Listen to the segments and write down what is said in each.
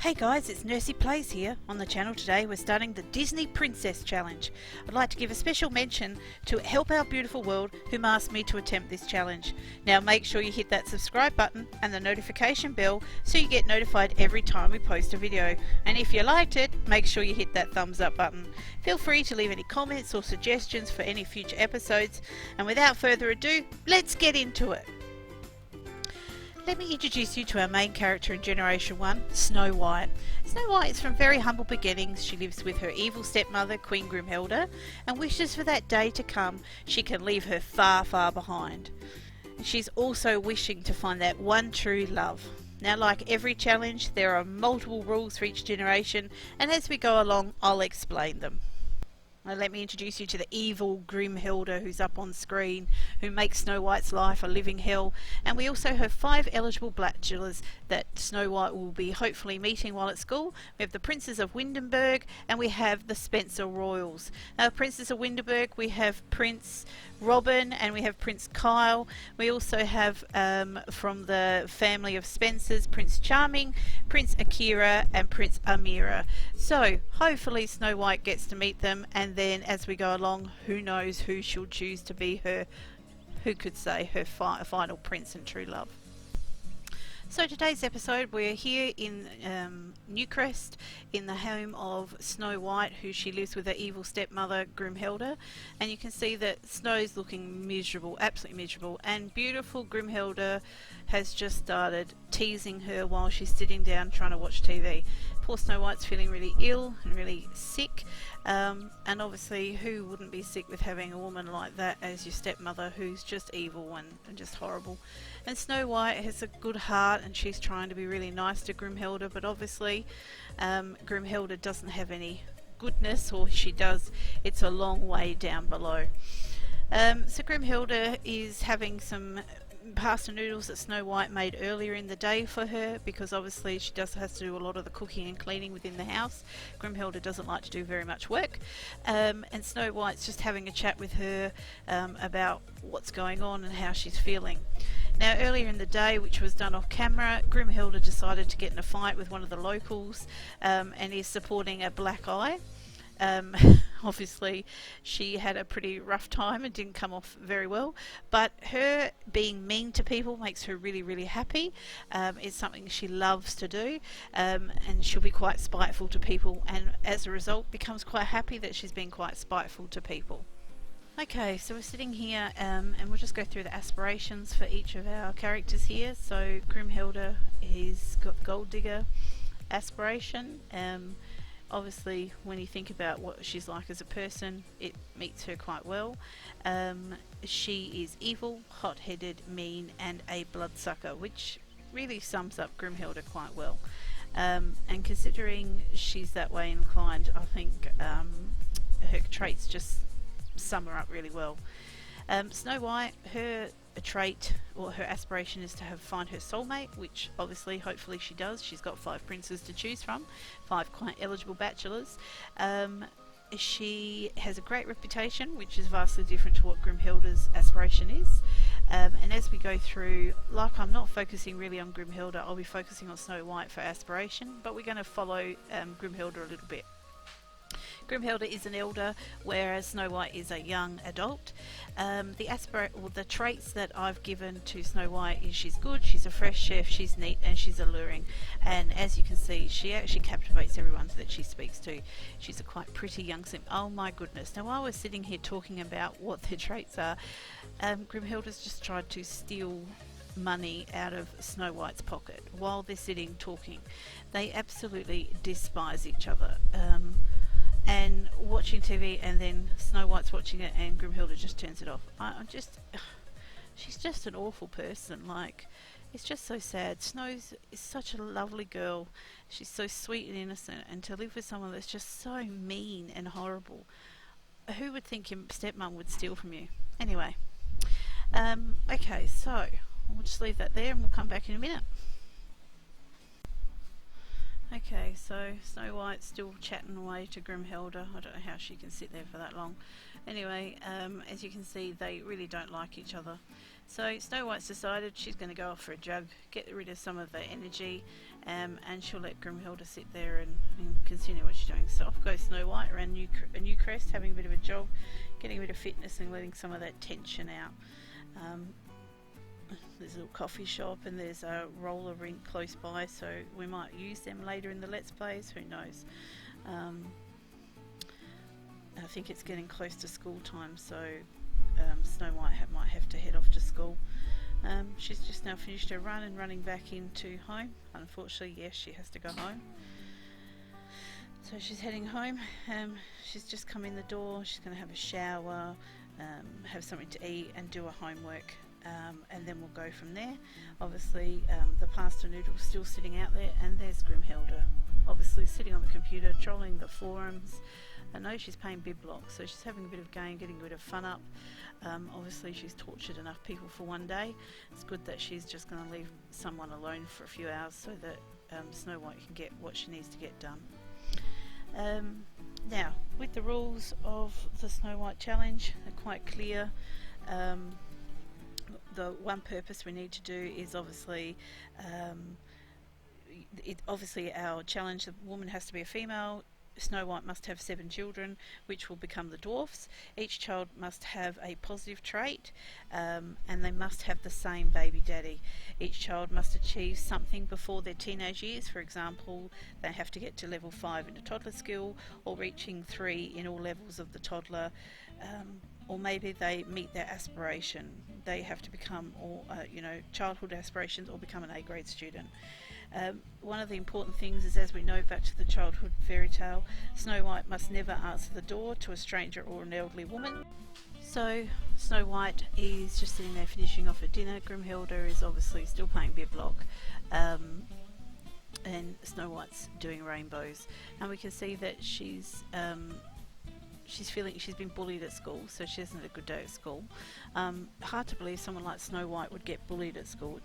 Hey guys, it's Nursey Plays here. On the channel today we're starting the Disney Princess Challenge. I'd like to give a special mention to Help Our Beautiful World, whom asked me to attempt this challenge. Now make sure you hit that subscribe button and the notification bell so you get notified every time we post a video. And if you liked it, make sure you hit that thumbs up button. Feel free to leave any comments or suggestions for any future episodes. And without further ado, let's get into it. Let me introduce you to our main character in Generation 1, Snow White. Snow White is from very humble beginnings. She lives with her evil stepmother, Queen Grimhilda, and wishes for that day to come she can leave her far, far behind. She's also wishing to find that one true love. Now, like every challenge, there are multiple rules for each generation, and as we go along, I'll explain them. Let me introduce you to the evil Grimhilda who's up on screen, who makes Snow White's life a living hell. And we also have 5 eligible bachelors that Snow White will be hopefully meeting while at school. We have the Princes of Windenburg and we have the Spencer Royals. Princes of Windenburg, we have Prince Robin and we have Prince Kyle. We also have from the family of Spencers, Prince Charming, Prince Akira and Prince Amira. So hopefully Snow White gets to meet them, and then as we go along, who knows who she'll choose to be her, who could say, her final prince and true love. So today's episode, we're here in Newcrest, in the home of Snow White, who she lives with her evil stepmother Grimhilda, and you can see that Snow's looking miserable, absolutely miserable, and beautiful Grimhilda has just started teasing her while she's sitting down trying to watch TV. Poor Snow White's feeling really ill and really sick, and obviously who wouldn't be sick with having a woman like that as your stepmother who's just evil and just horrible. And Snow White has a good heart and she's trying to be really nice to Grimhilda, but obviously Grimhilda doesn't have any goodness, or she does, it's a long way down below. So Grimhilda is having some pasta noodles that Snow White made earlier in the day for her, because obviously she has to do a lot of the cooking and cleaning within the house. Grimhilda doesn't like to do very much work, and Snow White's just having a chat with her about what's going on and how she's feeling. Now earlier in the day, which was done off camera, Grimhilda decided to get in a fight with one of the locals and is supporting a black eye. Obviously she had a pretty rough time and didn't come off very well, but her being mean to people makes her really, really happy. It's something she loves to do, and she'll be quite spiteful to people, and as a result becomes quite happy that she's been quite spiteful to people. Okay, so we're sitting here and we'll just go through the aspirations for each of our characters here. So Grimhilda, he's got Gold Digger aspiration. Obviously when you think about what she's like as a person, it meets her quite well. She is evil, hot-headed, mean and a bloodsucker, which really sums up Grimhilda quite well. And considering she's that way inclined, I think her traits just sum her up really well. Snow White, her trait or her aspiration is to find her soulmate, which obviously hopefully she does. She's got 5 princes to choose from, 5 quite eligible bachelors. She has a great reputation, which is vastly different to what Grimhilda's aspiration is. And as we go through, like I'm not focusing really on Grimhilda, I'll be focusing on Snow White for aspiration, but we're going to follow Grimhilda a little bit. Grimhilda is an elder, whereas Snow White is a young adult. The traits that I've given to Snow White is she's good, she's a fresh chef, she's neat and she's alluring. And as you can see, she actually captivates everyone that she speaks to. She's a quite pretty young sim. Oh my goodness. Now while we're sitting here talking about what their traits are, Grimhilda's just tried to steal money out of Snow White's pocket while they're sitting talking. They absolutely despise each other. And watching TV, and then Snow White's watching it and Grimhilda just turns it off. She's just an awful person. Like, it's just so sad. Snow's is such a lovely girl. She's so sweet and innocent, and to live with someone that's just so mean and horrible. Who would think your stepmom would steal from you? Anyway, okay, so we'll just leave that there and we'll come back in a minute. Okay, so Snow White's still chatting away to Grimhilda. I don't know how she can sit there for that long. Anyway, as you can see, they really don't like each other. So Snow White's decided she's going to go off for a jug, get rid of some of the energy, and she'll let Grimhilda sit there and continue what she's doing. So off goes Snow White around Newcrest, having a bit of a jog, getting a bit of fitness and letting some of that tension out. There's a little coffee shop and there's a roller rink close by, so we might use them later in the Let's Plays, who knows. I think it's getting close to school time, so Snow White might have to head off to school. She's just now finished her run and running back into home. Unfortunately, yes, she has to go home. So she's heading home. She's just come in the door. She's going to have a shower, have something to eat and do her homework. And then we'll go from there. Obviously, the pasta noodle's still sitting out there, and there's Grimhilda, obviously sitting on the computer, trolling the forums. I know she's playing Biblock, so she's having a bit of game, getting a bit of fun up. Obviously, she's tortured enough people for one day. It's good that she's just going to leave someone alone for a few hours so that Snow White can get what she needs to get done. Now, with the rules of the Snow White challenge, they're quite clear. The one purpose we need to do is obviously our challenge, the woman has to be a female. Snow White must have 7 children, which will become the dwarfs. Each child must have a positive trait, and they must have the same baby daddy. Each child must achieve something before their teenage years. For example, they have to get to level 5 in a toddler skill, or reaching 3 in all levels of the toddler, or maybe they meet their aspiration. They have to become, childhood aspirations, or become an A-grade student. One of the important things is, as we know, back to the childhood fairy tale, Snow White must never answer the door to a stranger or an elderly woman. So Snow White is just sitting there finishing off her dinner. Grimhilda is obviously still playing Biblock, and Snow White's doing rainbows. And we can see that she's feeling she's been bullied at school, so she hasn't had a good day at school. Hard to believe someone like Snow White would get bullied at school.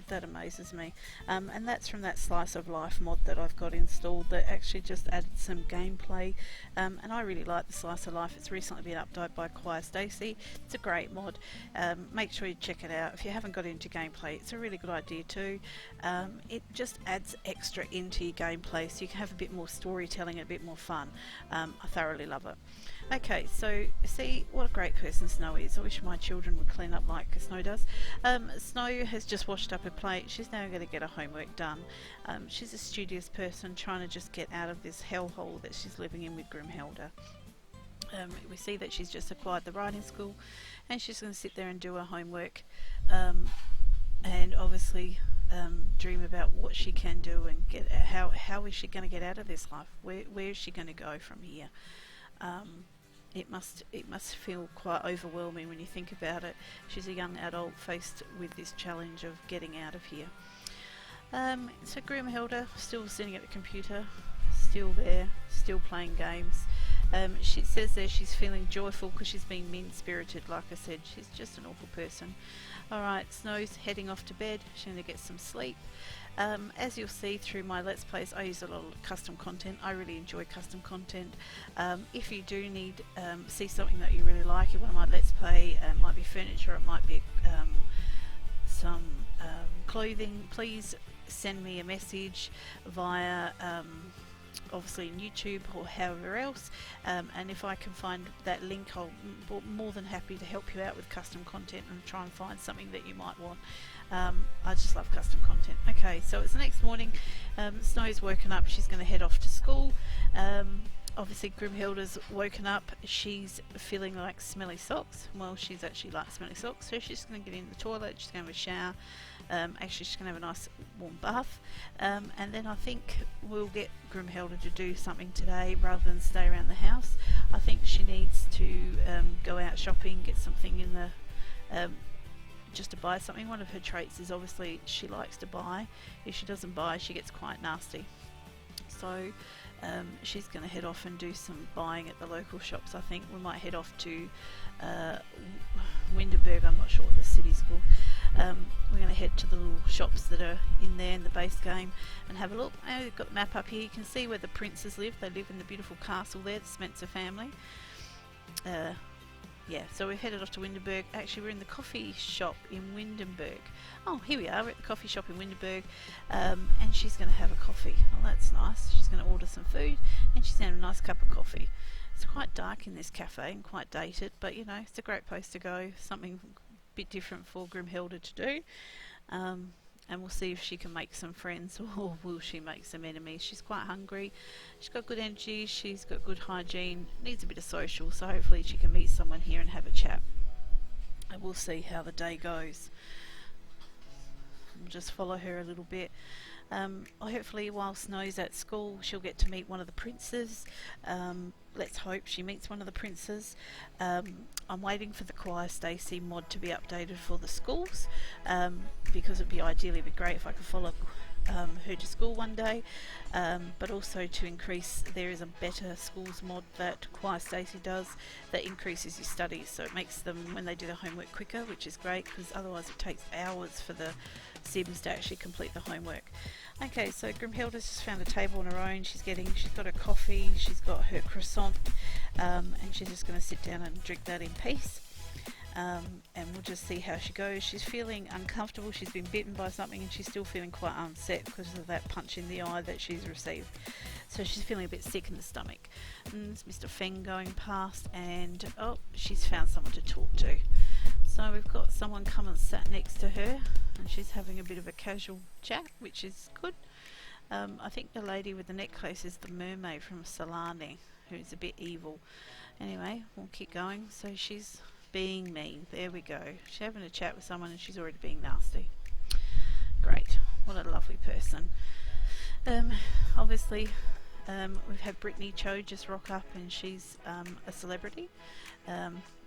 That amazes me. And that's from that Slice of Life mod that I've got installed that actually just added some gameplay. And I really like the Slice of Life. It's recently been updated by Choir Stacey. It's a great mod. Make sure you check it out. If you haven't got into gameplay, it's a really good idea too. It just adds extra into your gameplay, so you can have a bit more storytelling and a bit more fun. I thoroughly love it. Okay, so see what a great person Snow is. I wish my children would clean up like Snow does. Snow has just washed up her plate. She's now going to get her homework done. She's a studious person trying to just get out of this hellhole that she's living in with Grimhilda. We see that she's just acquired the writing school, and she's going to sit there and do her homework, and obviously dream about what she can do and get how is she going to get out of this life. Where is she going to go from here? It must feel quite overwhelming when you think about it. She's a young adult faced with this challenge of getting out of here. So Grimhilda still sitting at the computer, still there, still playing games. She says there she's feeling joyful because she's being mean-spirited. Like I said, she's just an awful person. Alright, Snow's heading off to bed. She's going to get some sleep. As you'll see through my Let's Plays, I use a lot of custom content. I really enjoy custom content. If you do need see something that you really like in one of my Let's Play, it might be furniture, it might be some clothing, please send me a message via obviously in YouTube or however else, and if I can find that link, I'll be more than happy to help you out with custom content and try and find something that you might want. I just love custom content. Okay, so it's the next morning. Snow's woken up. She's going to head off to school. Obviously Grimhilda's woken up. She's feeling like smelly socks. Well, she's actually like smelly socks, so she's going to get in the toilet. She's going to have a shower. Actually, she's going to have a nice warm bath, and then I think we'll get Grimhilda to do something today rather than stay around the house. I think she needs to go out shopping, get something in the just to buy something. One of her traits is obviously she likes to buy. If she doesn't buy, she gets quite nasty. So she's going to head off and do some buying at the local shops. I think we might head off to Winterberg, I'm not sure what the city's called. We're going to head to the little shops that are in there in the base game and have a look. And we've got the map up here. You can see where the princes live. They live in the beautiful castle there, the Spencer family. Yeah, so we've headed off to Windenburg. Actually, we're in the coffee shop in Windenburg. Oh, here we are. We're at the coffee shop in Windenburg, and she's going to have a coffee. Oh, that's nice. She's going to order some food, and she's going to have a nice cup of coffee. It's quite dark in this cafe and quite dated, but you know, it's a great place to go. Something a bit different for Grimhilda to do. And we'll see if she can make some friends or will she make some enemies. She's quite hungry, she's got good energy, she's got good hygiene, needs a bit of social, so hopefully she can meet someone here and have a chat. And we'll see how the day goes. We'll just follow her a little bit. Hopefully while Snow's at school she'll get to meet one of the princes. Let's hope she meets one of the princes. I'm waiting for the Choir Stacey mod to be updated for the schools, because it'd be ideally be great if I could follow her to school one day, but also to increase, there is a better schools mod that Choir Stacey does that increases your studies, so it makes them, when they do their homework, quicker, which is great because otherwise it takes hours for the Sims to actually complete the homework. Okay, so Grimhilda's just found a table on her own. She's got her coffee, she's got her croissant, and she's just going to sit down and drink that in peace. And we'll just see how she goes. She's feeling uncomfortable. She's been bitten by something and she's still feeling quite upset because of that punch in the eye that she's received. So she's feeling a bit sick in the stomach. And there's Mr. Feng going past, and oh, she's found someone to talk to. So we've got someone come and sat next to her, and she's having a bit of a casual chat, which is good. I think the lady with the necklace is the mermaid from Solani, who's a bit evil. Anyway, we'll keep going. So she's being mean. There we go. She's having a chat with someone and she's already being nasty. Great. What a lovely person. Obviously, we've had Brittany Cho just rock up, and she's a celebrity,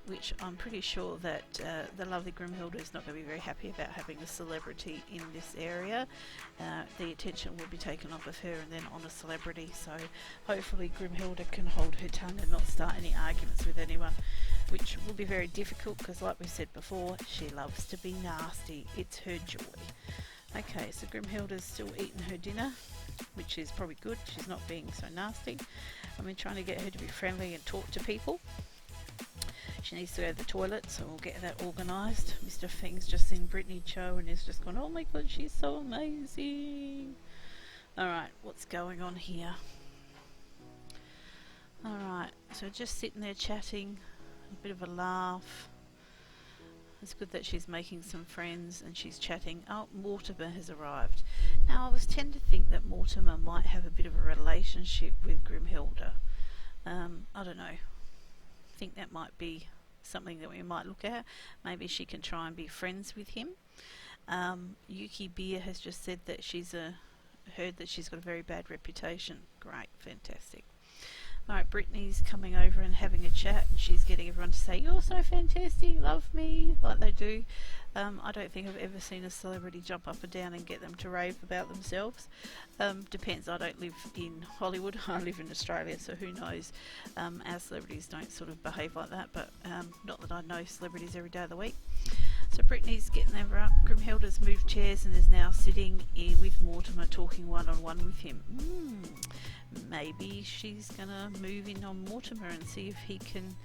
which I'm pretty sure that the lovely Grimhilda is not going to be very happy about having a celebrity in this area. The attention will be taken off of her and then on a celebrity, so hopefully Grimhilda can hold her tongue and not start any arguments with anyone, which will be very difficult because, like we said before, she loves to be nasty. It's her joy. Okay, so Grimhilda's still eating her dinner, which is probably good. She's not being so nasty. I've been trying to get her to be friendly and talk to people. She needs to go to the toilet, so we'll get that organised. Mr. Feng's just seen Brittany Cho and is just gone, oh my god, she's so amazing. Alright, what's going on here? Alright, so just sitting there chatting, a bit of a laugh. It's good that she's making some friends and she's chatting. Oh, Mortimer has arrived. Now, I was tend to think that Mortimer might have a bit of a relationship with Grimhilda. I don't know. I think that might be something that we might look at. Maybe she can try and be friends with him. Yuki Beer has just said that she's heard that she's got a very bad reputation. Great, fantastic. Alright, Brittany's coming over and having a chat, and she's getting everyone to say, you're so fantastic, love me, like they do. I don't think I've ever seen a celebrity jump up and down and get them to rave about themselves. Depends, I don't live in Hollywood, I live in Australia, so who knows. Our celebrities don't sort of behave like that, but not that I know celebrities every day of the week. So Brittany's getting over up. Grimhilda's moved chairs and is now sitting with Mortimer, talking one-on-one with him. Maybe she's gonna move in on Mortimer and see if he can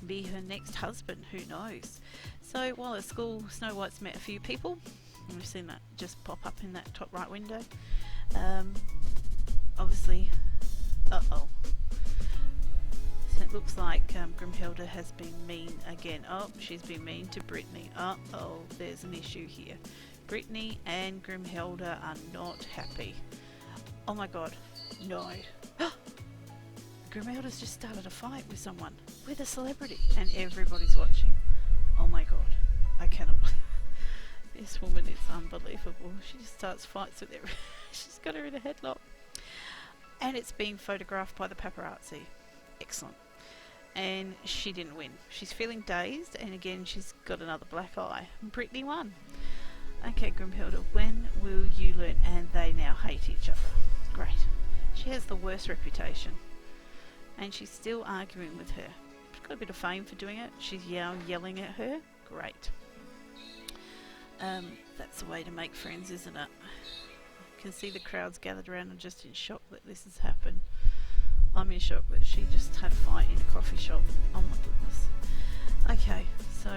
be her next husband, who knows. So while at school, Snow White's met a few people, and we've seen that just pop up in that top right window. Obviously, so it looks like Grimhilda has been mean again. Oh, she's been mean to Brittany. There's an issue here. Brittany and Grimhilda are not happy. Oh my god, no. Grimhilda's just started a fight with someone, with a celebrity, and everybody's watching. Oh my god, I cannot believe this woman is unbelievable. She just starts fights with everyone. She's got her in a headlock. And it's being photographed by the paparazzi. Excellent. And she didn't win. She's feeling dazed, and again she's got another black eye. Brittany won. Okay, Grimhilda, when will you learn? And they now hate each other. Great. She has the worst reputation. And she's still arguing with her. She's got a bit of fame for doing it. She's yelling at her. Great. That's the way to make friends, isn't it? You can see the crowds gathered around and just in shock that this has happened. I'm in shock that she just had a fight in a coffee shop. Oh my goodness. Okay, so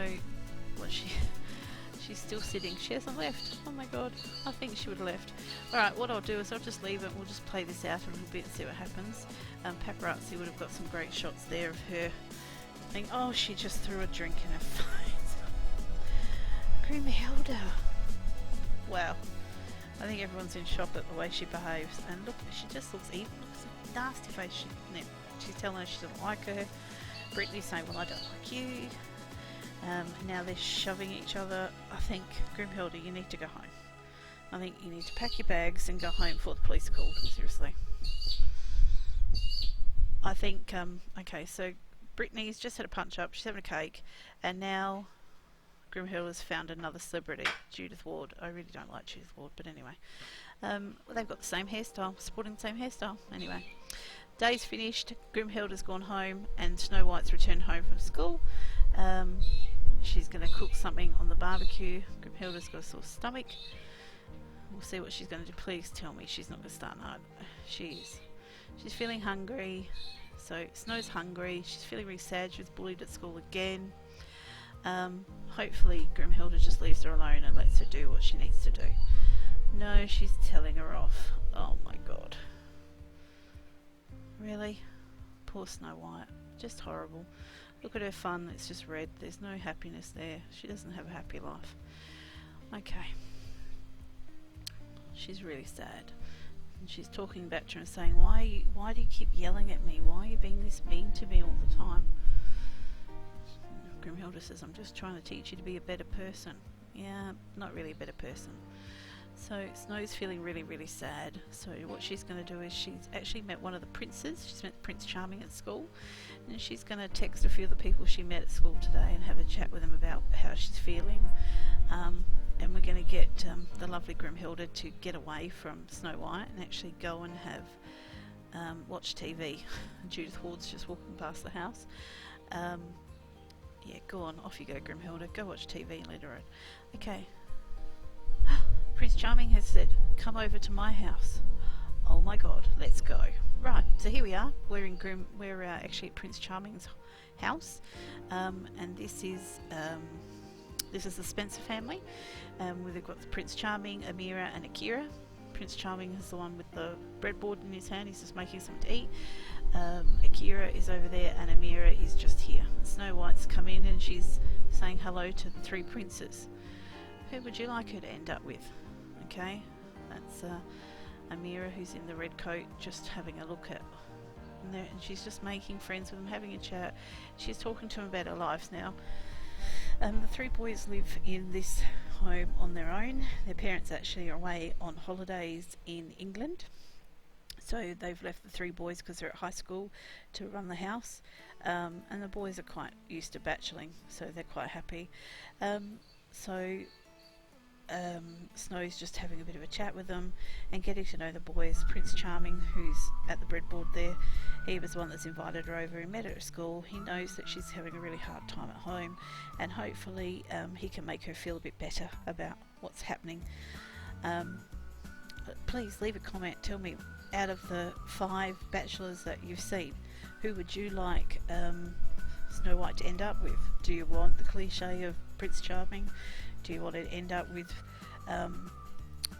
what she's still sitting. She hasn't left. Oh my god, I think she would have left. Alright, what I'll do is I'll just leave it. We'll just play this out a little bit and see what happens. Paparazzi would have got some great shots there of her think, oh, she just threw a drink in her face. Grimhilda. Wow. I think everyone's in shock at the way she behaves. And look, she just looks evil. Looks like a nasty face. She's telling her she doesn't like her. Brittany's saying, well, I don't like you. Now they're shoving each other. I think, Grimhilda, you need to go home. I think you need to pack your bags and go home before the police are called. Seriously. I think, okay, so Brittany's just had a punch up. She's having a cake. And now Grimhilda's found another celebrity, Judith Ward. I really don't like Judith Ward, but anyway. Well, they've got the same hairstyle, sporting the same hairstyle. Anyway, day's finished. Grimhilda's gone home, and Snow White's returned home from school. She's going to cook something on the barbecue. Grimhilda's got a sore stomach. We'll see what she's going to do. Please tell me she's not going to start hard. She's feeling hungry. So Snow's hungry. She's feeling really sad. She was bullied at school again. Hopefully Grimhilda just leaves her alone and lets her do what she needs to do. No, she's telling her off. Oh my god. Really? Poor Snow White. Just horrible. Look at her fun, it's just red. There's no happiness there. She doesn't have a happy life. Okay. She's really sad. And she's talking back to her and saying, why do you keep yelling at me? Why are you being this mean to me all the time? Grimhilda says, I'm just trying to teach you to be a better person. Yeah, not really a better person. So Snow's feeling really, really sad. So what she's going to do is she's actually met one of the princes. She's met Prince Charming at school. And she's going to text a few of the people she met at school today and have a chat with them about how she's feeling. And we're going to get the lovely Grimhilda to get away from Snow White and actually go and have watch TV. Judith Ward's just walking past the house. Yeah, go on, off you go, Grimhilda. Go watch TV and let her in. Okay. Prince Charming has said, come over to my house. Oh my god, let's go. Right, so here we are. We're actually at Prince Charming's house. And this is the Spencer family. Where they've got Prince Charming, Amira and Akira. Prince Charming is the one with the breadboard in his hand. He's just making something to eat. Akira is over there and Amira is just here. Snow White's come in and she's saying hello to the three princes. Who would you like her to end up with? Okay, that's Amira, who's in the red coat, just having a look at and she's just making friends with them, having a chat. She's talking to them about her lives now. The three boys live in this home on their own. Their parents actually are away on holidays in England. So they've left the three boys because they're at high school to run the house. And the boys are quite used to bacheloring, so they're quite happy. Snow's just having a bit of a chat with them and getting to know the boys. Prince Charming, who's at the breadboard there, he was the one that's invited her over. He met her at school. He knows that she's having a really hard time at home, and hopefully he can make her feel a bit better about what's happening. Please leave a comment. Tell me, out of the 5 bachelors that you've seen, who would you like Snow White to end up with? Do you want the cliche of Prince Charming? Do you want to end up with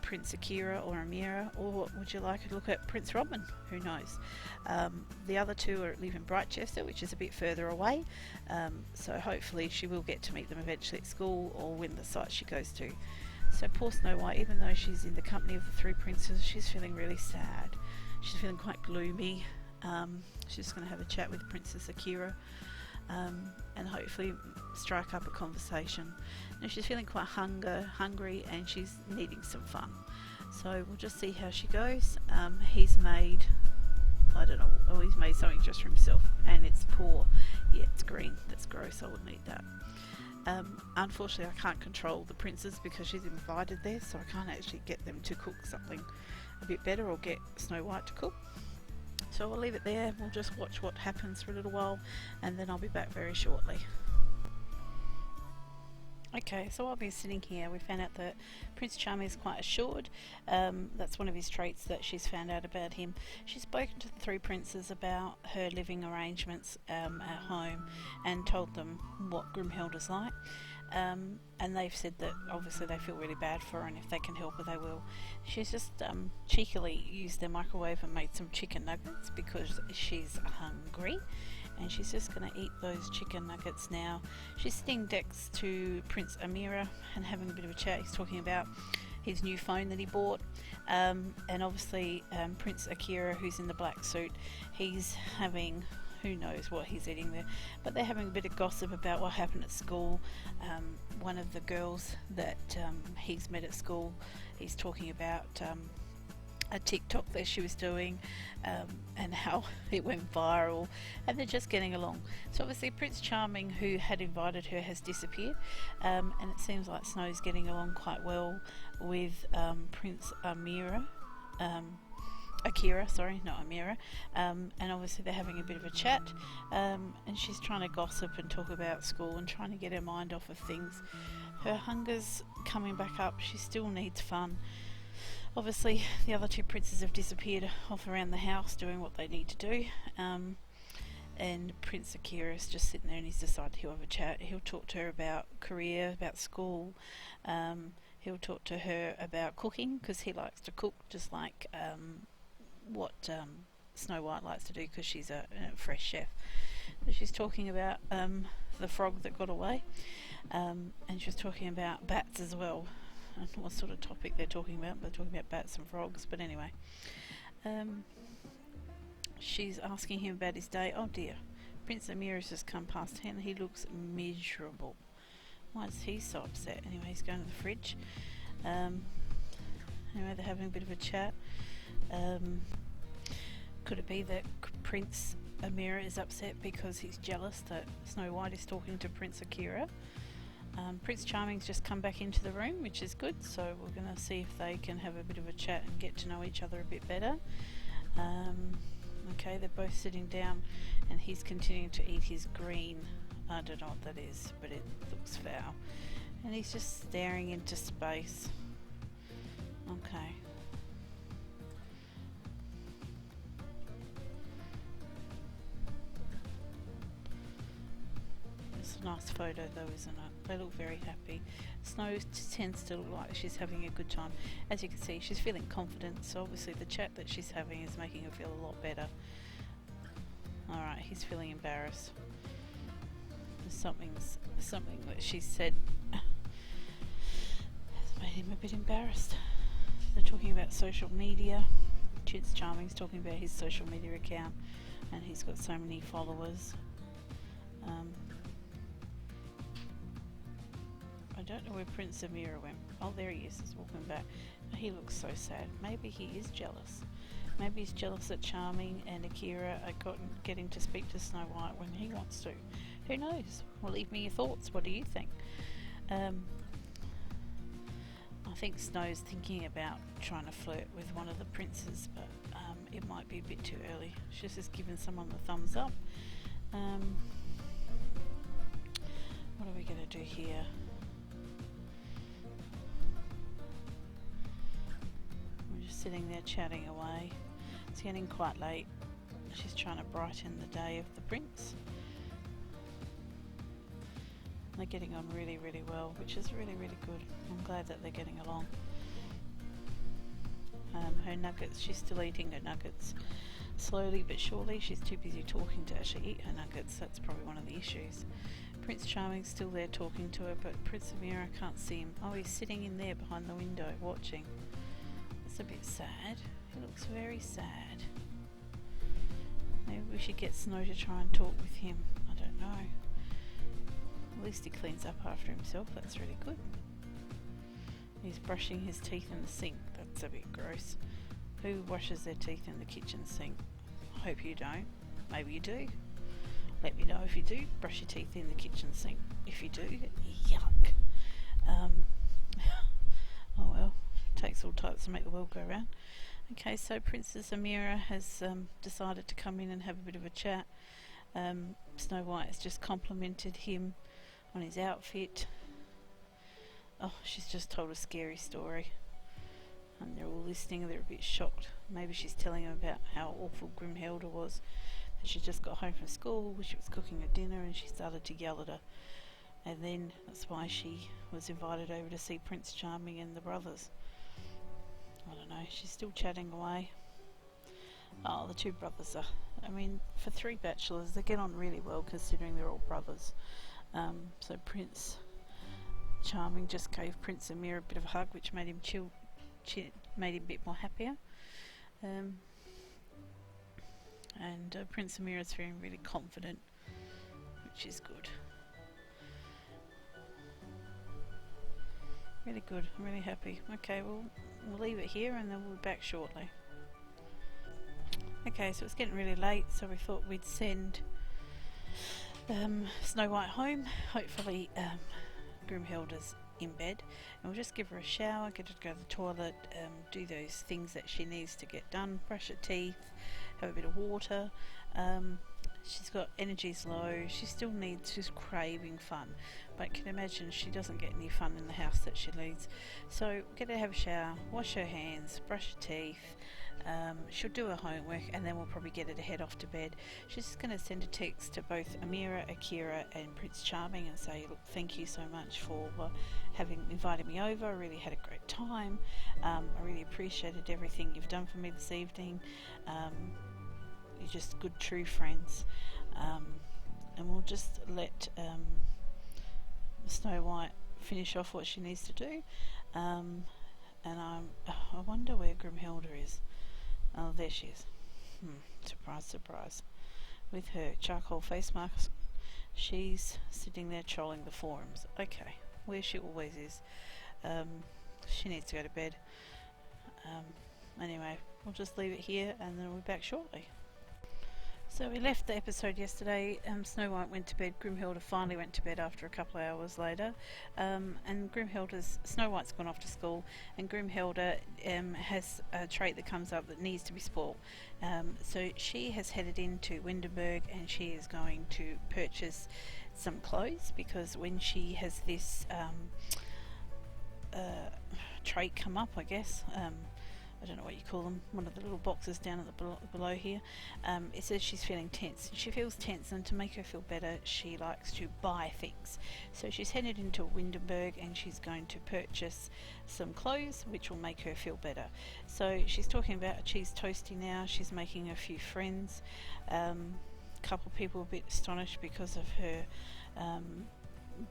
Prince Akira or Amira, or would you like to look at Prince Robin? Who knows? The other 2 live in Brightchester, which is a bit further away, so hopefully she will get to meet them eventually at school or when the site she goes to. So poor Snow White, even though she's in the company of the 3 princes, she's feeling really sad. She's feeling quite gloomy. She's going to have a chat with Princess Akira and hopefully strike up a conversation. Now she's feeling quite hungry and she's needing some fun. So we'll just see how she goes. He's made, I don't know, he's made something just for himself and it's poor. Yeah, it's green. That's gross. I wouldn't eat that. Unfortunately I can't control the princess because she's invited there, so I can't actually get them to cook something a bit better or get Snow White to cook. So I'll leave it there. We'll just watch what happens for a little while and then I'll be back very shortly. Okay, so while we're sitting here, we found out that Prince Charming is quite assured. That's one of his traits that she's found out about him. She's spoken to the three princes about her living arrangements at home and told them what Grimhilda's like. And they've said that obviously they feel really bad for her, and if they can help her, they will. She's just cheekily used their microwave and made some chicken nuggets because she's hungry, and she's just going to eat those chicken nuggets now. She's sitting next to Prince Amira and having a bit of a chat. He's talking about his new phone that he bought, and obviously Prince Akira, who's in the black suit, he's having, who knows what he's eating there, but they're having a bit of gossip about what happened at school. One of the girls that he's met at school, he's talking about a TikTok that she was doing, and how it went viral, and they're just getting along. So obviously Prince Charming, who had invited her, has disappeared, and it seems like Snow's getting along quite well with Prince Akira, sorry, not Amira, and obviously they're having a bit of a chat, and she's trying to gossip and talk about school and trying to get her mind off of things. Her hunger's coming back up, she still needs fun. Obviously the other two princes have disappeared off around the house doing what they need to do, and Prince Akira is just sitting there, and he's decided he'll have a chat. He'll talk to her about career, about school, he'll talk to her about cooking because he likes to cook just like what Snow White likes to do because she's a fresh chef. But she's talking about the frog that got away, and she's talking about bats as well. I don't know what sort of topic they're talking about, but they're talking about bats and frogs. But anyway, she's asking him about his day. Oh dear, Prince Amir just come past and he looks miserable. Why is he so upset? Anyway, he's going to the fridge. Anyway, they're having a bit of a chat. Could it be that Prince Amira is upset because he's jealous that Snow White is talking to Prince Akira? Prince Charming's just come back into the room, which is good, so we're going to see if they can have a bit of a chat and get to know each other a bit better. Okay, they're both sitting down and he's continuing to eat his green, I don't know what that is, but it looks foul, and he's just staring into space. Okay. It's a nice photo though, isn't it? They look very happy. Snow tends to look like she's having a good time. As you can see, she's feeling confident, so obviously the chat that she's having is making her feel a lot better. Alright, he's feeling embarrassed. There's something that she said has made him a bit embarrassed. They're talking about social media. Prince Charming's talking about his social media account, and he's got so many followers. I don't know where Prince Amira went. Oh, there he is. He's walking back. He looks so sad. Maybe he is jealous. Maybe he's jealous that Charming and Akira are getting to speak to Snow White when he wants to. Who knows? Well, leave me your thoughts. What do you think? I think Snow's thinking about trying to flirt with one of the princes, but it might be a bit too early. She's just given someone the thumbs up. What are we going to do here? We're just sitting there chatting away. It's getting quite late. She's trying to brighten the day of the prince. They're getting on really, really well, which is really, really good. I'm glad that they're getting along. Her nuggets, she's still eating her nuggets. Slowly but surely, she's too busy talking to actually eat her nuggets. That's probably one of the issues. Prince Charming's still there talking to her, but Prince Amira can't see him. Oh, he's sitting in there behind the window watching. That's a bit sad. He looks very sad. Maybe we should get Snow to try and talk with him. I don't know. At least he cleans up after himself. That's really good. He's brushing his teeth in the sink. That's a bit gross. Who washes their teeth in the kitchen sink? I hope you don't. Maybe you do. Let me know if you do. Brush your teeth in the kitchen sink. If you do, yuck. Oh well. Takes all types to make the world go round. Okay, so Princess Amira has decided to come in and have a bit of a chat. Snow White has just complimented him on his outfit. Oh, she's just told a scary story. And they're all listening, they're a bit shocked. Maybe she's telling them about how awful Grimhilda was. That she just got home from school, she was cooking her dinner, and she started to yell at her. And then that's why she was invited over to see Prince Charming and the brothers. I don't know, she's still chatting away. Oh, the two brothers are, I mean, for three bachelors, they get on really well considering they're all brothers. So Prince Charming just gave Prince Amir a bit of a hug, which made him made him a bit more happier. And Prince Amir is feeling really confident, which is good. Really good. I'm really happy. Okay, we'll leave it here and then we'll be back shortly. Okay, so it's getting really late, so we thought we'd send Snow White home. Hopefully Grimhilda's in bed, and we'll just give her a shower, get her to go to the toilet, do those things that she needs to get done, brush her teeth, have a bit of water. She's got energies low, she's craving fun, but can imagine she doesn't get any fun in the house that she leads. So get her to have a shower, wash her hands, brush her teeth. She'll do her homework, and then we'll probably get her to head off to bed. She's just going to send a text to both Amira, Akira and Prince Charming and say, look, thank you so much for having invited me over. I really had a great time. I really appreciated everything you've done for me this evening. You're just good true friends. And we'll just let Snow White finish off what she needs to do. And I wonder where Grimhilda is. Oh, there she is. Surprise, surprise. With her charcoal face mask, she's sitting there trolling the forums. Okay, where she always is. She needs to go to bed. Anyway, we'll just leave it here and then we'll be back shortly. So we left the episode yesterday. Snow White went to bed. Grimhilda finally went to bed after a couple of hours later. And Snow White's gone off to school, and Grimhilda has a trait that comes up that needs to be spoilt. So she has headed into Windenburg, and she is going to purchase some clothes, because when she has this trait come up, I guess. I don't know what you call them, one of the little boxes down at the below here. It says she's feeling tense. She feels tense, and to make her feel better, she likes to buy things. So she's headed into Windenburg, and she's going to purchase some clothes, which will make her feel better. So she's talking about a cheese toasty now. She's making a few friends. A couple of people a bit astonished because of her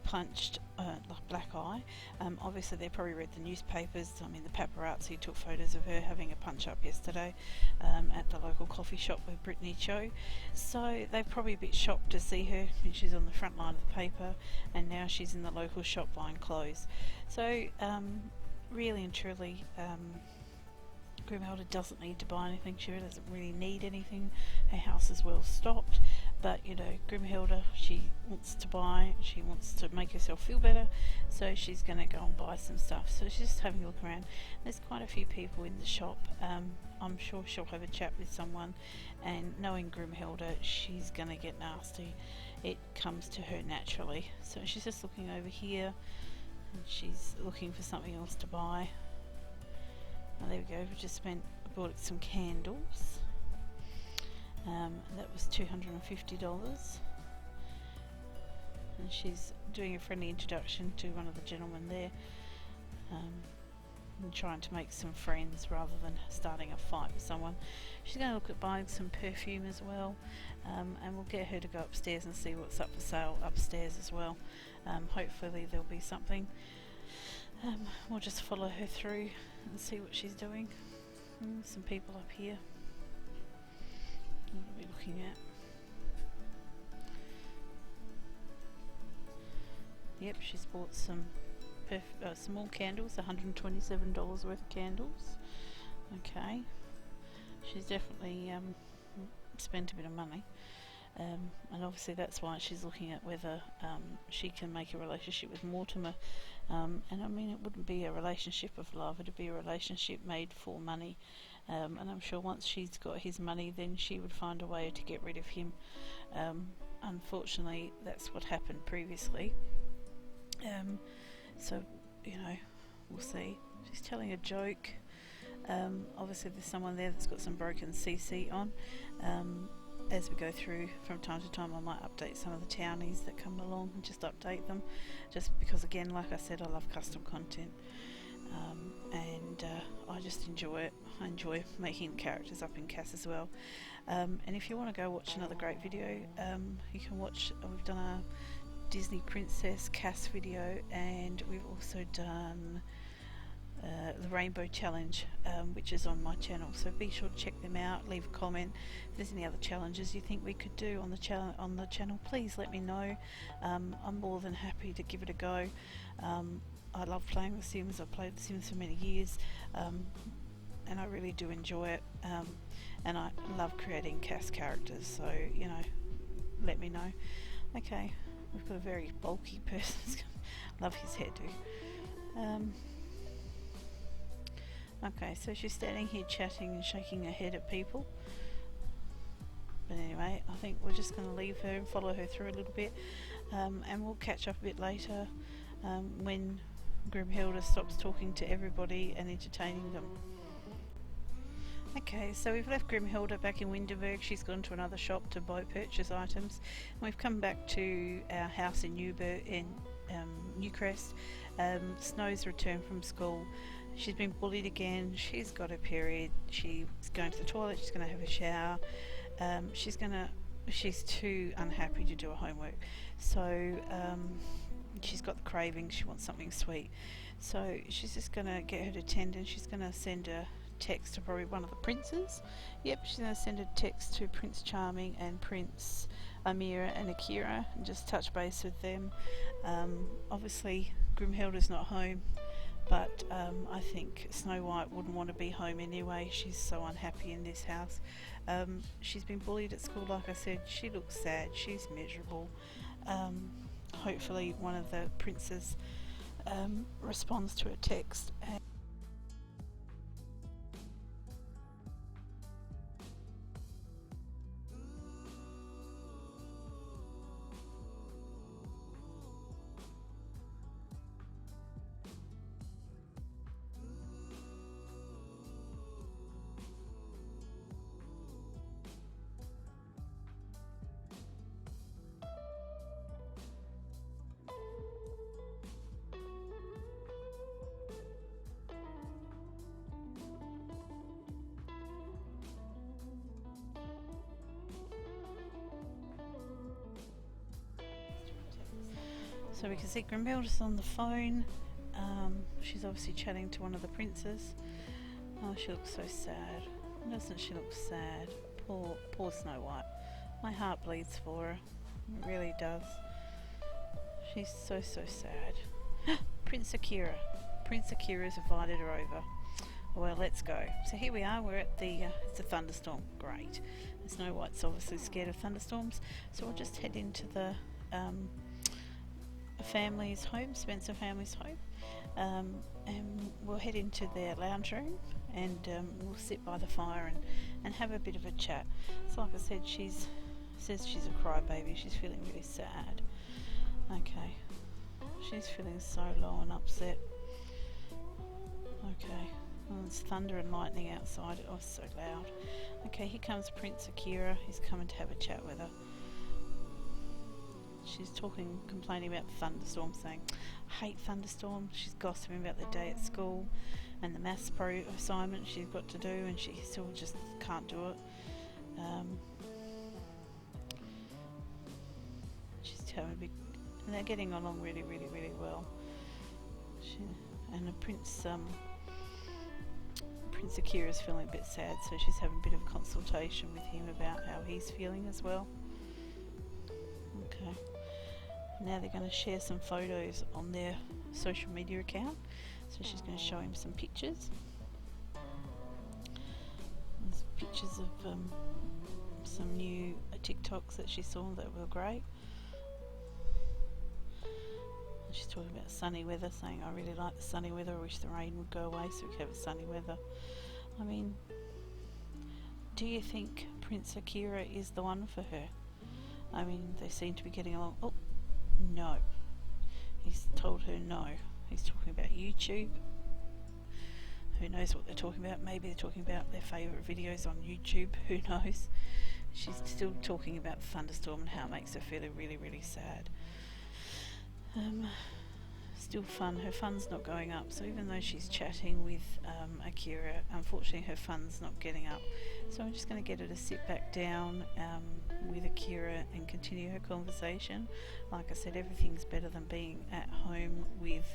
punched black eye. Obviously they probably read the newspapers. I mean, the paparazzi took photos of her having a punch up yesterday at the local coffee shop where Brittany Cho. So they're probably a bit shocked to see her when she's on the front line of the paper, and now she's in the local shop buying clothes. So really and truly, Grimhilda doesn't need to buy anything. She doesn't really need anything. Her house is well stocked. But, you know, Grimhilda, she wants to buy, she wants to make herself feel better, so she's going to go and buy some stuff. So she's just having a look around. There's quite a few people in the shop. I'm sure she'll have a chat with someone, and knowing Grimhilda, she's going to get nasty. It comes to her naturally. So she's just looking over here, and she's looking for something else to buy. Oh, there we go, we bought some candles. That was $250, and she's doing a friendly introduction to one of the gentlemen there, and trying to make some friends rather than starting a fight with someone. She's going to look at buying some perfume as well, and we'll get her to go upstairs and see what's up for sale upstairs as well. Hopefully there'll be something. We'll just follow her through and see what she's doing. Some people up here we'll be looking at. Yep, she's bought some more candles, $127 worth of candles. Okay, she's definitely spent a bit of money, and obviously that's why she's looking at whether she can make a relationship with Mortimer. And I mean, it wouldn't be a relationship of love, it'd be a relationship made for money. And I'm sure once she's got his money, then she would find a way to get rid of him. Unfortunately, that's what happened previously. So you know, we'll see. She's telling a joke. Obviously there's someone there that's got some broken CC on. As we go through from time to time, I might update some of the townies that come along and just update them, just because again, like I said, I love custom content, and I just enjoy it. I enjoy making characters up in CAS as well. And if you want to go watch another great video, you can watch, we've done a Disney Princess CAS video, and we've also done the Rainbow Challenge, which is on my channel, so be sure to check them out. Leave a comment if there's any other challenges you think we could do on the channel. Please let me know. I'm more than happy to give it a go. I love playing The Sims. I've played The Sims for many years, and I really do enjoy it, and I love creating CAS characters, so you know, let me know. Okay, we've got a very bulky person. Love his hairdo. Okay, so she's standing here chatting and shaking her head at people. But anyway, I think we're just going to leave her and follow her through a little bit, and we'll catch up a bit later when Grimhilda stops talking to everybody and entertaining them. Okay, so we've left Grimhilda back in Windenburg. She's gone to another shop to purchase items. And we've come back to our house in Newcrest. Snow's returned from school. She's been bullied again. She's got her period. She's going to the toilet. She's going to have a shower. She's too unhappy to do her homework. So she's got the craving. She wants something sweet. So she's just going to get her to Tendon. She's going to send a text to probably one of the princes. Yep, she's going to send a text to Prince Charming and Prince Amira and Akira and just touch base with them. Obviously Grimhilda's not home, but I think Snow White wouldn't want to be home anyway. She's so unhappy in this house. She's been bullied at school, like I said. She looks sad. She's miserable. Hopefully one of the princes responds to her text. So we can see Grimhilda's on the phone. She's obviously chatting to one of the princes. Oh, she looks so sad. Doesn't she look sad? Poor Snow White. My heart bleeds for her. It really does. She's so sad. Prince Akira. Prince Akira's invited her over. Well, let's go. So here we are. We're at it's a thunderstorm. Great. Snow White's obviously scared of thunderstorms. So we'll just head into the family's home, Spencer family's home, and we'll head into their lounge room, and we'll sit by the fire and have a bit of a chat. So like I said, she says she's a crybaby. She's feeling really sad. Okay, she's feeling so low and upset. Okay, well, it's thunder and lightning outside. Oh, it's so loud. Okay, here comes Prince Akira. He's coming to have a chat with her. She's complaining about the thunderstorm, saying, I hate thunderstorms. She's gossiping about the day at school and the maths assignment she's got to do, and she still just can't do it. She's having a big, and they're getting along really, really, really well. And the Prince Akira's feeling a bit sad, so she's having a bit of a consultation with him about how he's feeling as well. Okay. Now they're going to share some photos on their social media account. So she's going to show him some pictures. There's pictures of some new TikToks that she saw that were great. And she's talking about sunny weather, saying, I really like the sunny weather. I wish the rain would go away so we could have sunny weather. I mean, do you think Prince Akira is the one for her? I mean, they seem to be getting along. Oh, no. He's told her no. He's talking about YouTube. Who knows what they're talking about? Maybe they're talking about their favourite videos on YouTube. Who knows? She's still talking about the thunderstorm and how it makes her feel really, really sad. Still fun. Her fun's not going up. So even though she's chatting with Akira, unfortunately her fun's not getting up. So I'm just going to get her to sit back down with Akira and continue her conversation. Like I said, everything's better than being at home with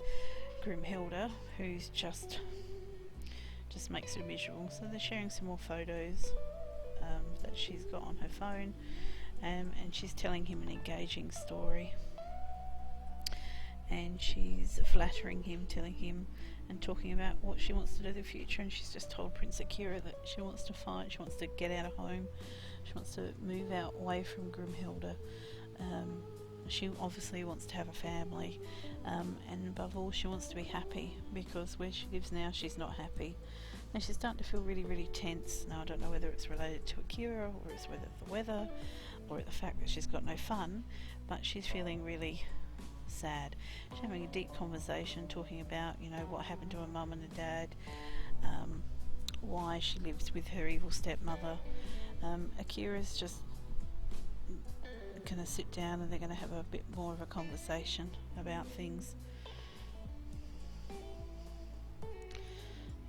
Grimhilda, who's just makes her miserable. So they're sharing some more photos that she's got on her phone, and she's telling him an engaging story, and she's flattering him, telling him and talking about what she wants to do in the future. And she's just told Prince Akira that she wants to fight, she wants to get out of home, she wants to move out away from Grimhilda. She obviously wants to have a family, and above all she wants to be happy, because where she lives now she's not happy. And she's starting to feel really, really tense. Now I don't know whether it's related to Akira, or it's whether the weather, or the fact that she's got no fun, but she's feeling really sad. She's having a deep conversation talking about, you know, what happened to her mum and her dad, why she lives with her evil stepmother. Akira's just going to sit down and they're going to have a bit more of a conversation about things.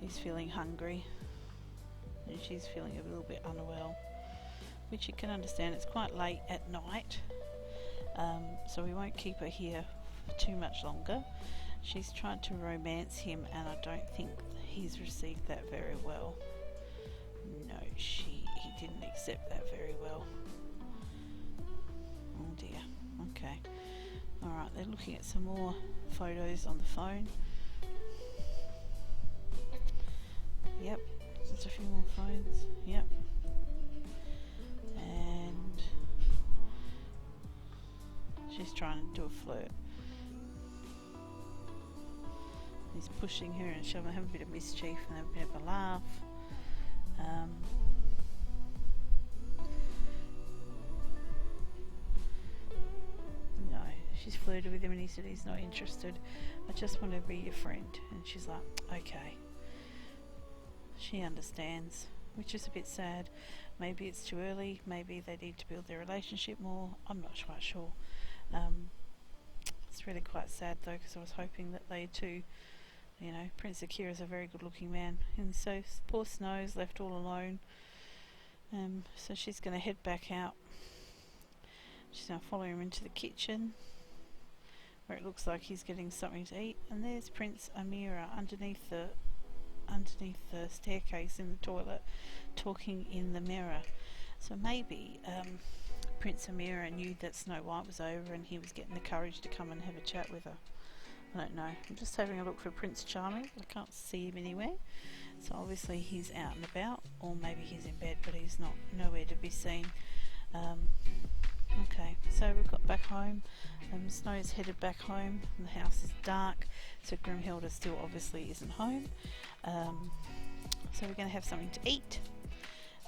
He's feeling hungry and she's feeling a little bit unwell, which you can understand. It's quite late at night, so we won't keep her here for too much longer. She's tried to romance him and I don't think he's received that very well. No, he didn't accept that very well. Oh dear. Okay. Alright, they're looking at some more photos on the phone. Yep, just a few more phones. Yep. And she's trying to do a flirt. He's pushing her and she'll have a bit of mischief and have a bit of a laugh. No, she's flirted with him and he said he's not interested. I just want to be your friend. And she's like, okay. She understands, which is a bit sad. Maybe it's too early, maybe they need to build their relationship more. I'm not quite sure. It's really quite sad though, because I was hoping that they too, you know, Prince Akira is a very good looking man, and so poor Snow's left all alone. So she's going to head back out. She's going to follow him into the kitchen, where it looks like he's getting something to eat, and there's Prince Amira underneath the staircase in the toilet, talking in the mirror. So maybe Prince Amira knew that Snow White was over and he was getting the courage to come and have a chat with her. I don't know. I'm just having a look for Prince Charming. I can't see him anywhere. So obviously he's out and about, or maybe he's in bed, but he's nowhere to be seen. Okay, so we've got back home. Snow's headed back home and the house is dark, so Grimhilda still obviously isn't home. So we're going to have something to eat,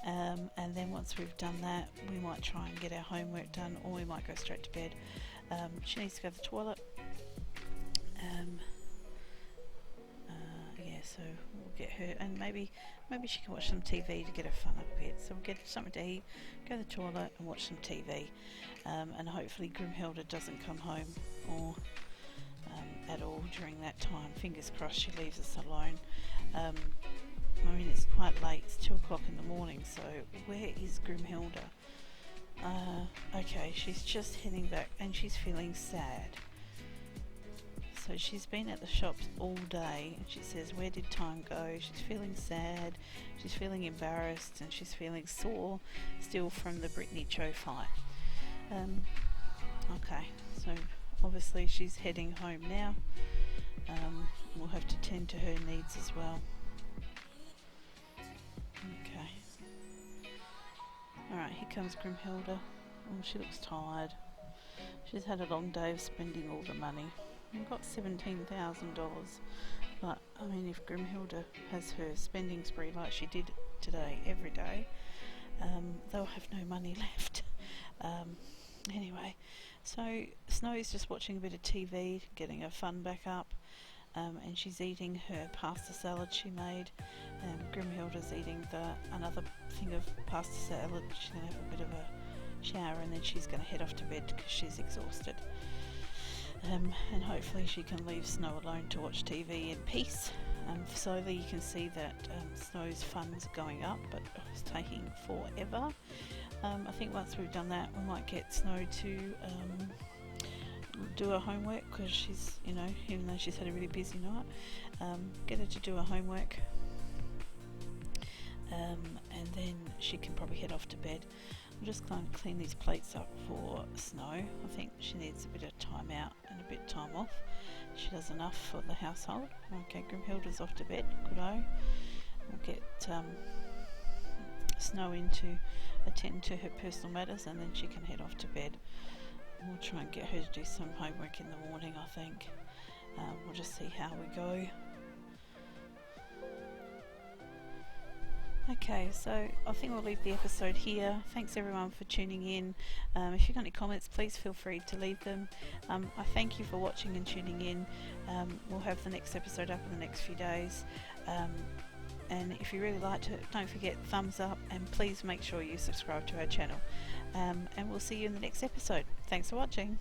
and then once we've done that we might try and get our homework done, or we might go straight to bed. She needs to go to the toilet. Yeah, so we'll get her, and maybe she can watch some TV to get her fun up a bit. So we'll get something to eat, go to the toilet and watch some TV, and hopefully Grimhilda doesn't come home or at all during that time. Fingers crossed she leaves us alone. I mean, it's quite late, it's 2 o'clock in the morning, so where is Grimhilda? Okay, she's just heading back and she's feeling sad. So she's been at the shops all day and she says, where did time go? She's feeling sad, she's feeling embarrassed, and she's feeling sore still from the Brittany Cho fight. Okay, so obviously she's heading home now. We'll have to tend to her needs as well. Okay. Alright, here comes Grimhilda. Oh, she looks tired. She's had a long day of spending all the money. We've got $17,000, but I mean, if Grimhilda has her spending spree like she did today every day, they'll have no money left. Anyway, so Snow is just watching a bit of TV, getting her fun back up. and she's eating her pasta salad she made. Grimhilda's eating another thing of pasta salad. She's going to have a bit of a shower and then she's going to head off to bed because she's exhausted. And hopefully she can leave Snow alone to watch TV in peace. Slowly you can see that Snow's funds are going up, but it's taking forever. I think once we've done that, we might get Snow to do her homework, because she's, you know, even though she's had a really busy night, get her to do her homework, and then she can probably head off to bed. I'm just going to clean these plates up for Snow. I think she needs a bit of time out and a bit of time off. She does enough for the household. Okay, Grimhilda's off to bed. Good-o. We'll get Snow in to attend to her personal matters, and then she can head off to bed. We'll try and get her to do some homework in the morning, I think. We'll just see how we go. Okay, so I think we'll leave the episode here. Thanks everyone for tuning in. If you've got any comments, please feel free to leave them. I thank you for watching and tuning in. We'll have the next episode up in the next few days. And if you really liked it, don't forget thumbs up, and please make sure you subscribe to our channel. And we'll see you in the next episode. Thanks for watching.